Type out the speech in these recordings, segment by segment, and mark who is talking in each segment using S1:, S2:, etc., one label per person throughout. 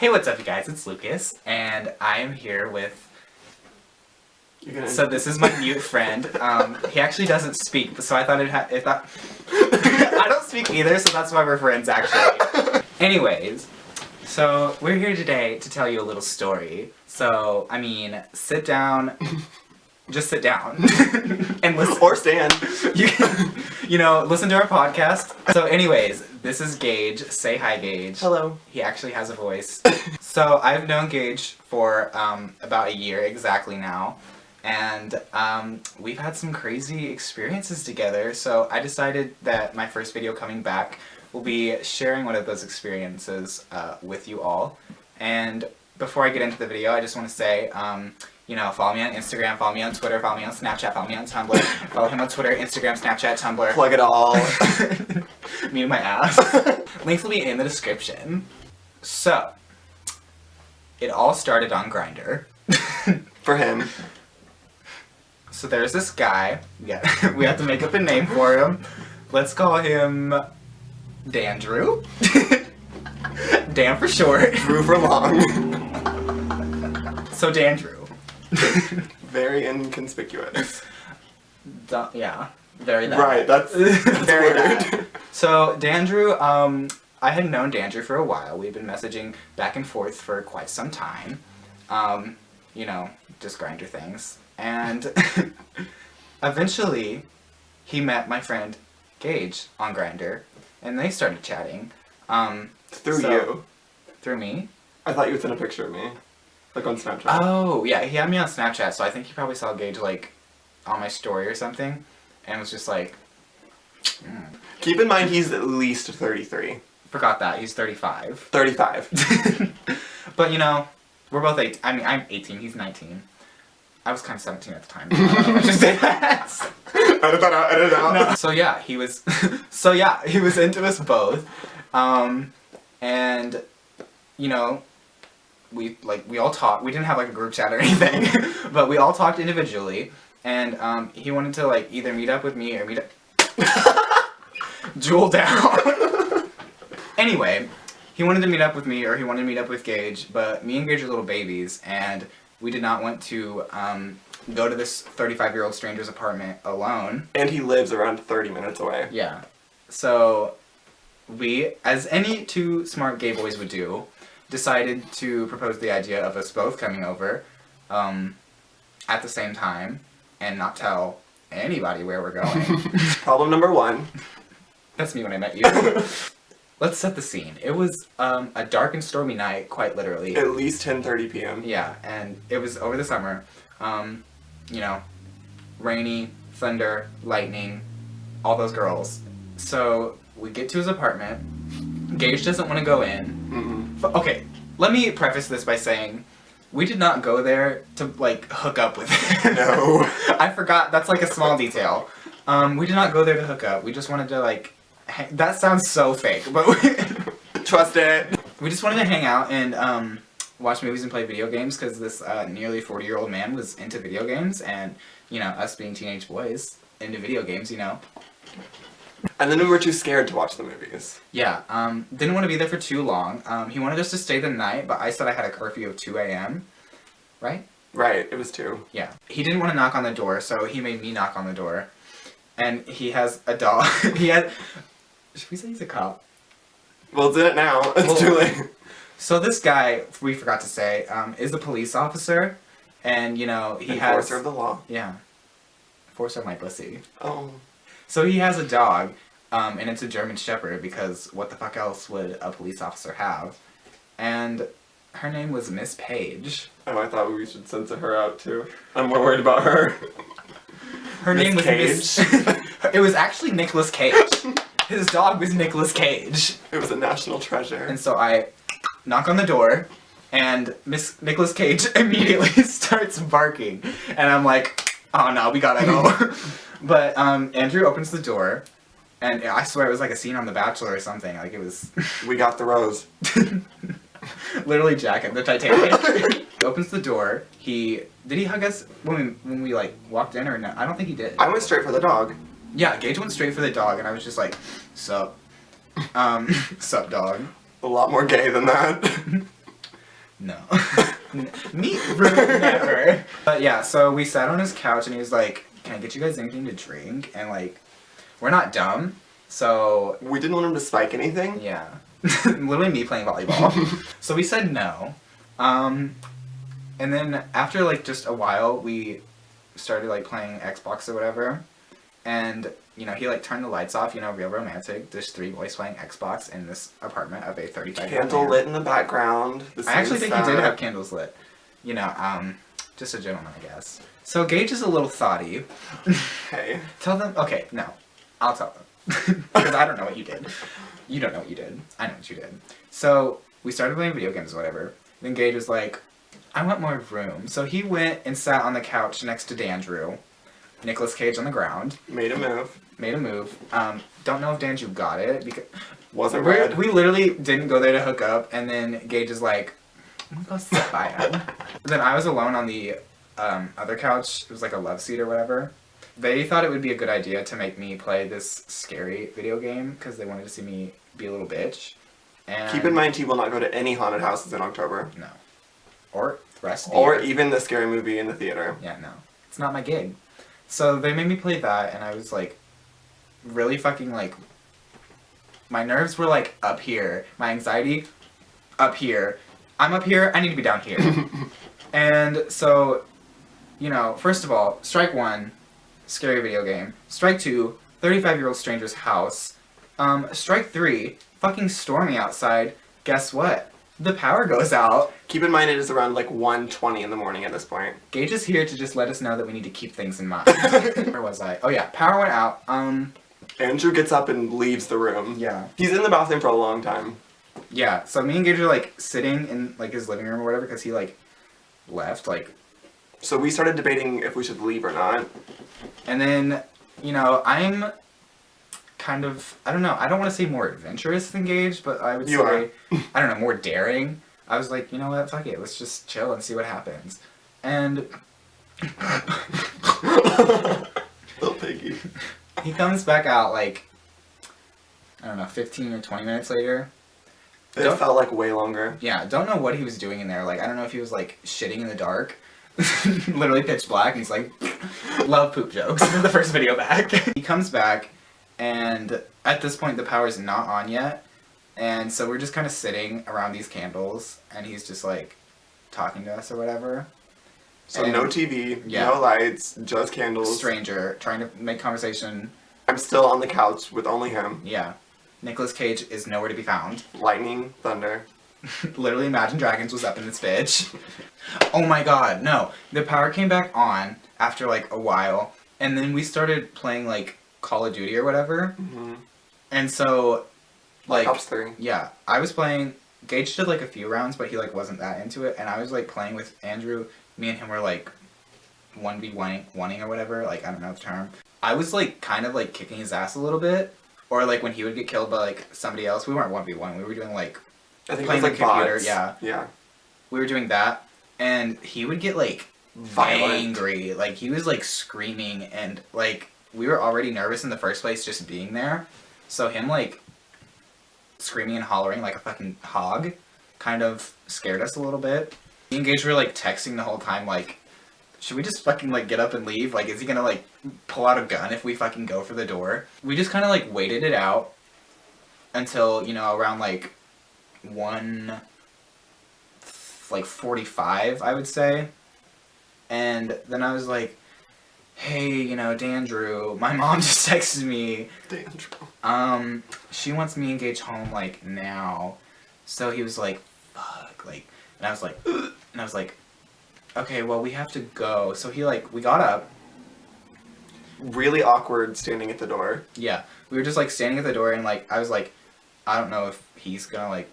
S1: Hey, what's up, you guys? It's Lucas, and I am here with... So this is my mute friend. He actually doesn't speak, so I thought I don't speak either, so that's why we're friends, actually. Anyways, so we're here today to tell you a little story. So, I mean, sit down. Just sit down. And listen.
S2: Or stand.
S1: You can, listen to our podcast. So anyways, this is Gage. Say hi, Gage.
S2: Hello.
S1: He actually has a voice. So I've known Gage for about a year exactly now. And we've had some crazy experiences together. So I decided that my first video coming back will be sharing one of those experiences with you all. And before I get into the video, I just want to say, follow me on Instagram, follow me on Twitter, follow me on Snapchat, follow me on Tumblr, follow him on Twitter, Instagram, Snapchat, Tumblr.
S2: Plug it all.
S1: Me and my ass. Links will be in the description. So, it all started on Grindr.
S2: For him.
S1: So there's this guy, we have to make up a name for him. Let's call him Dandrew. Dan for short.
S2: Drew for long.
S1: So Dandrew.
S2: Very inconspicuous.
S1: Yeah, very that.
S2: Right, that's
S1: very
S2: weird.
S1: that. So Dandrew, I had known Dandrew for a while. We've been messaging back and forth for quite some time. Just Grindr things. And eventually, he met my friend Gage on Grindr, and they started chatting.
S2: Through you.
S1: Through me?
S2: I thought you would send a picture of me. Like on Snapchat.
S1: Oh, yeah, he had me on Snapchat, so I think he probably saw Gage, on my story or something, and was just like...
S2: Keep in mind he's at least 33.
S1: Forgot that, he's 35.
S2: 35.
S1: But, we're both 18. I mean, I'm 18, he's 19. I was kind of 17 at the time. I should say that.
S2: Edit that out, edit it out.
S1: No. So yeah, he was into us both. And, we all talked. We didn't have, a group chat or anything. But we all talked individually. And, he wanted to, either meet up with me or meet up... Jewel down. Anyway, he wanted to meet up with me or he wanted to meet up with Gage. But me and Gage are little babies. And we did not want to, go to this 35-year-old stranger's apartment alone.
S2: And he lives around 30 minutes away.
S1: Yeah. So, we, as any two smart gay boys would do, decided to propose the idea of us both coming over at the same time and not tell anybody where we're going.
S2: Problem number one.
S1: That's me when I met you. Let's set the scene. It was a dark and stormy night, quite literally.
S2: At least 10:30 p.m.
S1: Yeah, and it was over the summer. Rainy, thunder, lightning, all those girls. So, we get to his apartment. Gage doesn't want to go in.
S2: Mm-mm.
S1: Okay, let me preface this by saying, we did not go there to, hook up with him.
S2: No.
S1: I forgot, that's a small detail. We did not go there to hook up. We just wanted to, that sounds so fake, but
S2: Trust it.
S1: we just wanted to hang out and, watch movies and play video games, because this, nearly 40-year-old man was into video games, and, us being teenage boys into video games,
S2: And then we were too scared to watch the movies.
S1: Yeah, didn't want to be there for too long. He wanted us to stay the night, but I said I had a curfew of 2 a.m., right?
S2: Right, it was 2.
S1: Yeah. He didn't want to knock on the door, so he made me knock on the door. And he has a dog. Should we say he's a cop?
S2: Well, it's in it now. It's too late.
S1: So this guy, we forgot to say, is a police officer, and, he has...
S2: Enforcer of the law.
S1: Yeah. Enforcer of my pussy.
S2: Oh.
S1: So he has a dog, and it's a German Shepherd, because what the fuck else would a police officer have? And her name was Miss Page.
S2: Oh, I thought we should censor her out, too. I'm more worried about her.
S1: Her name was
S2: Cage.
S1: Miss... It was actually Nicolas Cage. His dog was Nicolas Cage.
S2: It was a national treasure.
S1: And so I knock on the door, and Miss Nicolas Cage immediately starts barking. And I'm like, oh no, we gotta go. But Andrew opens the door, and I swear it was like a scene on The Bachelor or something. It was...
S2: We got the rose.
S1: Literally Jack and the Titanic. He opens the door. Did he hug us when we walked in or no? I don't think he did.
S2: I went straight for the dog.
S1: Yeah, Gage went straight for the dog, and I was just like, sup. Sup, dog.
S2: A lot more gay than that.
S1: No. Meat room, never. But yeah, so we sat on his couch and he was like, can I get you guys anything to drink? And like, we're not dumb, so...
S2: We didn't want him to spike anything?
S1: Yeah. Literally me playing volleyball. So we said no. And then after like just a while, we started like playing Xbox or whatever. And, you know, he like turned the lights off, you know, real romantic. There's 3 boys playing Xbox in this apartment of a 35-year-old
S2: Candle
S1: man.
S2: lit in the background.
S1: I actually think he did have candles lit. You know, just a gentleman, I guess. So Gage is a little thoughty.
S2: Hey.
S1: Tell them, okay, no. I'll tell them. Because I don't know what you did. You don't know what you did. I know what you did. So we started playing video games or whatever. Then Gage was like, I want more room. So he went and sat on the couch next to Dandrew. Nicolas Cage on the ground.
S2: Made a move.
S1: Don't know if Dandrew got it because
S2: Wasn't red.
S1: we literally didn't go there to hook up, and then Gage is like, I'm gonna go sit by him. Then I was alone on the other couch. It was like a love seat or whatever. They thought it would be a good idea to make me play this scary video game because they wanted to see me be a little bitch. And
S2: Keep in mind he will not go to any haunted houses in October.
S1: No. Or the rest of the
S2: Or
S1: year.
S2: even the scary movie in the theater.
S1: Yeah, no. It's not my gig. So they made me play that, and I was like, really fucking like, my nerves were like up here. My anxiety, up here. I'm up here, I need to be down here. And so, you know, first of all, strike 1, scary video game. Strike 2, 35-year-old stranger's house. Strike 3, fucking stormy outside. Guess what? The power goes out.
S2: Keep in mind it is around like 1:20 in the morning at this point.
S1: Gage is here to just let us know that we need to keep things in mind. Where was I? Oh yeah, power went out.
S2: Andrew gets up and leaves the room.
S1: Yeah.
S2: He's in the bathroom for a long time.
S1: Yeah, so me and Gage are like sitting in like his living room or whatever because he like left like.
S2: So we started debating if we should leave or not.
S1: And then, you know, I'm kind of, I don't know, I don't want to say more adventurous than Gage, but I would
S2: You
S1: say,
S2: are.
S1: I don't know, more daring. I was like, you know what, fuck it, let's just chill and see what happens. And
S2: Little piggy.
S1: he comes back out like, I don't know, 15 or 20 minutes later.
S2: It felt like way longer.
S1: Yeah, don't know what he was doing in there. Like, I don't know if he was like shitting in the dark. Literally pitch black, and he's like, love poop jokes. This is the first video back. He comes back, and at this point the power's not on yet. And so we're just kind of sitting around these candles, and he's just like talking to us or whatever.
S2: So
S1: And-
S2: no TV,
S1: yeah.
S2: no lights, just candles.
S1: Stranger, trying to make conversation.
S2: I'm still on the couch with only him.
S1: Yeah. Nicolas Cage is nowhere to be found.
S2: Lightning, thunder.
S1: Literally Imagine Dragons was up in this bitch. Oh my god, no. The power came back on after like a while, and then we started playing like Call of Duty or whatever.
S2: Mm-hmm.
S1: And so, like,
S2: Ops 3.
S1: yeah, I was playing, Gage did like a few rounds, but he like wasn't that into it, and I was like playing with Andrew. Me and him were like 1v1ing or whatever, like, I don't know the term. I was like kind of like kicking his ass a little bit, or like when he would get killed by like somebody else, we weren't 1v1, we were doing like,
S2: I think
S1: playing
S2: it was
S1: the
S2: like
S1: computer,
S2: bots.
S1: yeah.
S2: Yeah.
S1: We were doing that, and he would get like
S2: Violent.
S1: angry, like he was like screaming, and like we were already nervous in the first place just being there, so him like screaming and hollering like a fucking hog kind of scared us a little bit. Me and Gage were like texting the whole time like, should we just fucking like get up and leave? Like, is he gonna like pull out a gun if we fucking go for the door? We just kind of like waited it out until, you know, around like 1:45, I would say. And then I was like, hey, you know, Dandrew, my mom just texted me.
S2: Dandrew.
S1: She wants me and Gage home like now. So he was like, fuck, like, and I was like, ugh. And I was like, okay, well, we have to go. So he like, we got up.
S2: Really awkward standing at the door.
S1: Yeah, we were just like standing at the door, and like I was like, I don't know if he's gonna like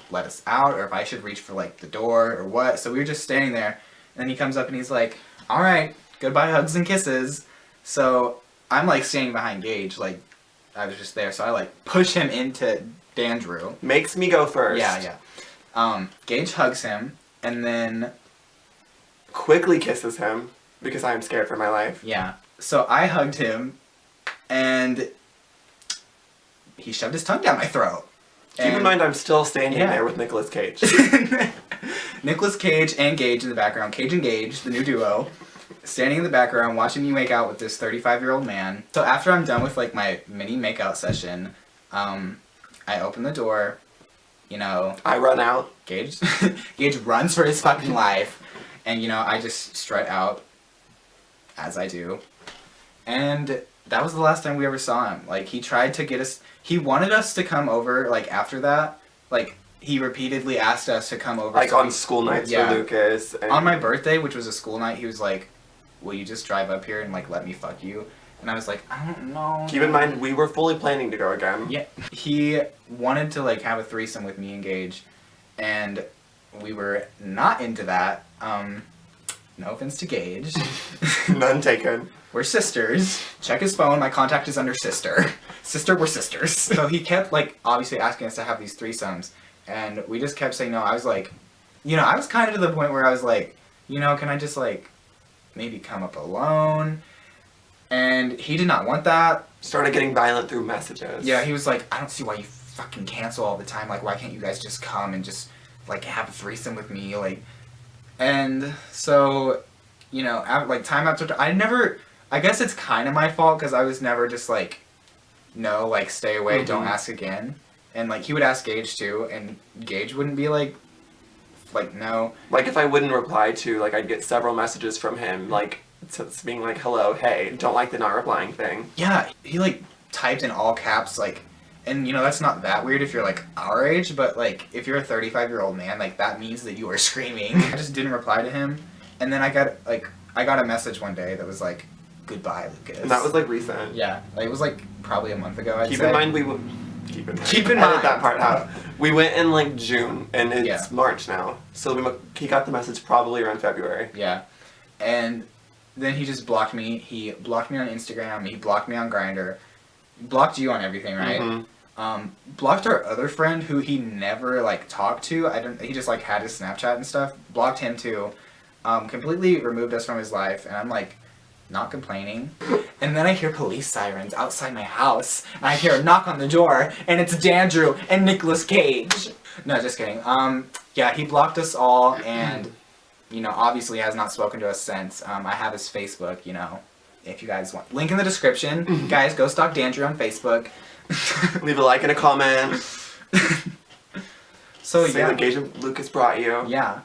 S1: let us out or if I should reach for like the door or what. So we were just standing there, and then he comes up and he's like, all right, goodbye, hugs and kisses. So I'm like standing behind Gage, like I was just there. So I like push him into Dandrew.
S2: Makes me go first.
S1: Yeah. Gage hugs him, and then
S2: Quickly kisses him because I am scared for my life.
S1: yeah. So I hugged him, and he shoved his tongue down my throat.
S2: Keep in mind I'm still standing
S1: Yeah.
S2: there with Nicolas Cage.
S1: Nicolas Cage and Gage in the background. Cage and Gage, the new duo, standing in the background watching me make out with this 35-year-old man. So after I'm done with like my mini makeout session, I open the door, you know.
S2: I run out.
S1: Gage runs for his fucking life, and you know, I just strut out, as I do. And that was the last time we ever saw him. Like, he tried to get us, he wanted us to come over, like, after that. Like, he repeatedly asked us to come over.
S2: Like,
S1: so
S2: on school nights for Lucas. And
S1: on my birthday, which was a school night, he was like, will you just drive up here and, like, let me fuck you? And I was like, I don't know.
S2: Keep in mind, we were fully planning to go again.
S1: Yeah. He wanted to, like, have a threesome with me and Gage, and we were not into that. No offense to Gage.
S2: None taken.
S1: We're sisters. Check his phone. My contact is under sister. Sister, we're sisters. So he kept, like, obviously asking us to have these threesomes. And we just kept saying no. I was like, you know, I was kind of to the point where I was like, you know, can I just, like, maybe come up alone? And he did not want that.
S2: Started getting violent through messages.
S1: Yeah, he was like, I don't see why you fucking cancel all the time. Like, why can't you guys just come and just, like, have a threesome with me? Like, and so, you know, like, time after time, I guess it's kind of my fault because I was never just like, no, like, stay away, don't ask again. And, like, he would ask Gage too, and Gage wouldn't be like, no.
S2: Like, if I wouldn't reply to, like, I'd get several messages from him, like, being like, hello, hey, don't like the not replying thing.
S1: Yeah, he, like, typed in all caps, like, and, you know, that's not that weird if you're, like, our age, but, like, if you're a 35-year-old man, like, that means that you are screaming. I just didn't reply to him, and then I got a message one day that was like, goodbye, Lucas.
S2: And that was, like, recent.
S1: Yeah, like, it was, like, probably a month ago, I'd
S2: Keep
S1: say.
S2: in mind, Keep in mind. Edit that part out. We went in, like, June, and it's March now. So he got the message probably around February.
S1: Yeah. And then he just blocked me. He blocked me on Instagram. He blocked me on Grindr. Blocked you on everything, right?
S2: Mm-hmm.
S1: Blocked our other friend who he never, like, talked to. He just, like, had his Snapchat and stuff. Blocked him, too. Completely removed us from his life. And I'm, like, not complaining. And then I hear police sirens outside my house. And I hear a knock on the door. And it's Dandrew and Nicolas Cage. No, just kidding. Yeah, he blocked us all. And, you know, obviously has not spoken to us since. I have his Facebook, you know, if you guys want. Link in the description. Guys, go stalk Dandrew on Facebook.
S2: Leave a like and a comment.
S1: So,
S2: say
S1: yeah.
S2: the Gage and Lucas brought you.
S1: Yeah.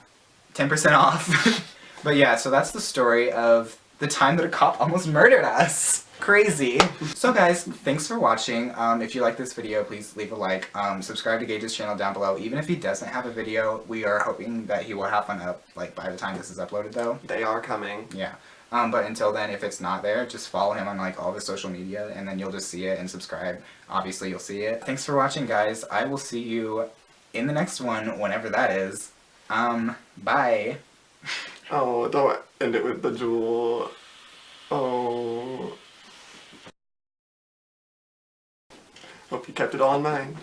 S1: 10% off. But yeah, so that's the story of the time that a cop almost murdered us. Crazy. So guys, thanks for watching. If you like this video, please leave a like. Subscribe to Gage's channel down below. Even if he doesn't have a video, we are hoping that he will have one up, like, by the time this is uploaded, though.
S2: They are coming.
S1: Yeah. But until then, if it's not there, just follow him on, like, all of his social media, and then you'll just see it, and subscribe. Obviously, you'll see it. Thanks for watching, guys. I will see you in the next one, whenever that is. Bye.
S2: Oh, don't end it with the jewel. Oh. Hope you kept it all in mind.